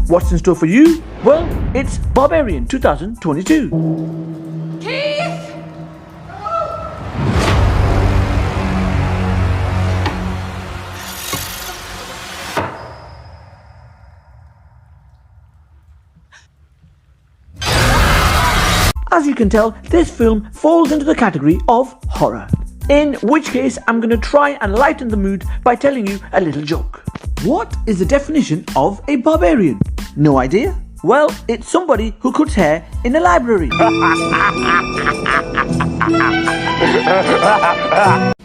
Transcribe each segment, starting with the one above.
What's in store for you? Well, it's Barbarian 2022. Keith! As you can tell, this film falls into the category of horror. In which case, I'm going to try and lighten the mood by telling you a little joke. What is the definition of a barbarian? No idea? Well, it's somebody who cuts hair in a library.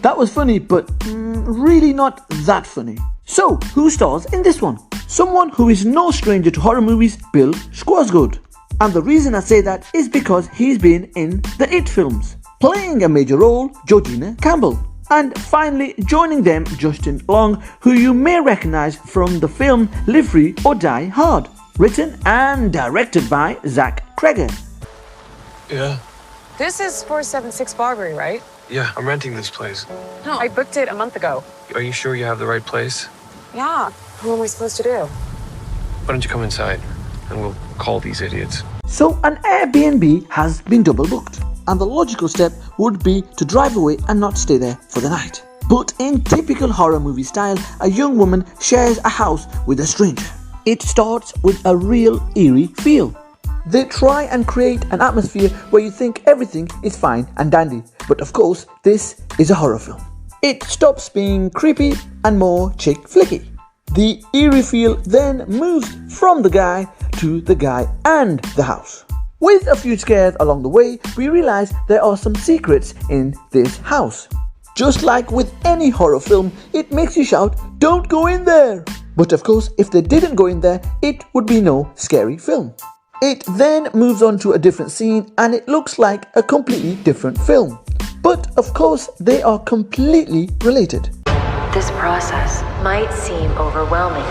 That was funny, but really not that funny. So, who stars in this one? Someone who is no stranger to horror movies, Bill Skarsgård. And the reason I say that is because he's been in the It films, playing a major role, Georgina Campbell. And finally joining them, Justin Long, who you may recognise from the film Live Free or Die Hard, written and directed by Zach Cregger. Yeah. This is 476 Barbary, right? Yeah, I'm renting this place. No, I booked it a month ago. Are you sure you have the right place? Yeah. What am I supposed to do? Why don't you come inside and we'll call these idiots. So an Airbnb has been double booked, and the logical step would be to drive away and not stay there for the night. But in typical horror movie style, a young woman shares a house with a stranger. It starts with a real eerie feel. They try and create an atmosphere where you think everything is fine and dandy, but of course this is a horror film. It stops being creepy and more chick flicky. The eerie feel then moves from the guy to the guy and the house. With a few scares along the way, we realize there are some secrets in this house. Just like with any horror film, it makes you shout, "Don't go in there!" But of course, if they didn't go in there, it would be no scary film. It then moves on to a different scene and it looks like a completely different film. But of course, they are completely related. This process might seem overwhelming,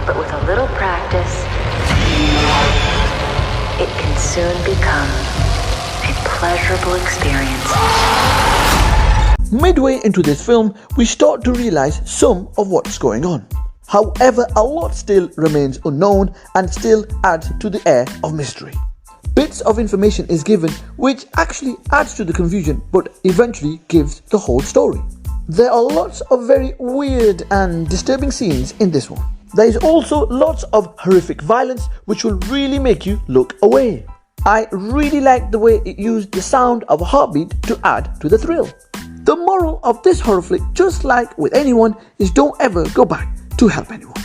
but with a little practice, it can soon become a pleasurable experience. Midway into this film, we start to realize some of what's going on. However, a lot still remains unknown and still adds to the air of mystery. Bits of information is given which actually adds to the confusion but eventually gives the whole story. There are lots of very weird and disturbing scenes in this one. There is also lots of horrific violence which will really make you look away. I really like the way it used the sound of a heartbeat to add to the thrill. The moral of this horror flick, just like with anyone, is don't ever go back to help anyone.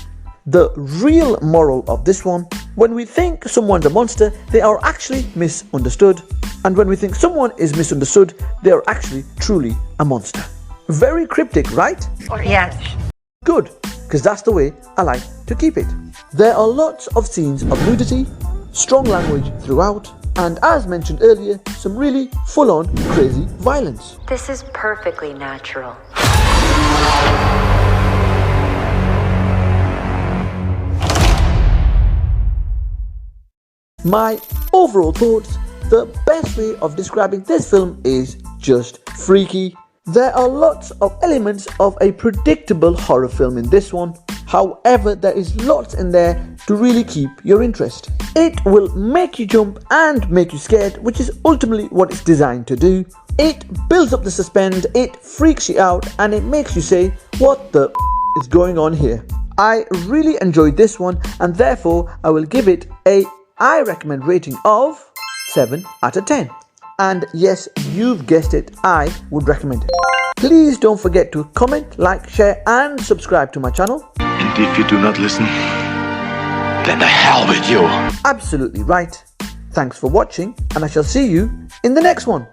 The real moral of this one: when we think someone's a monster, they are actually misunderstood. And when we think someone is misunderstood, they are actually truly a monster. Very cryptic, right? Yes. Good, because that's the way I like to keep it. There are lots of scenes of nudity, strong language throughout, and as mentioned earlier, some really full-on crazy violence. This is perfectly natural. My overall thoughts: the best way of describing this film is just freaky. There are lots of elements of a predictable horror film in this one. However, there is lots in there to really keep your interest. It will make you jump and make you scared, which is ultimately what it's designed to do. It builds up the suspense, it freaks you out, and it makes you say, "What the is going on here?" I really enjoyed this one, and therefore I will give it a I recommend rating of 7 out of 10. And yes, you've guessed it, I would recommend it. Please don't forget to comment, like, share and subscribe to my channel. And if you do not listen, then the hell with you. Absolutely right. Thanks for watching, and I shall see you in the next one.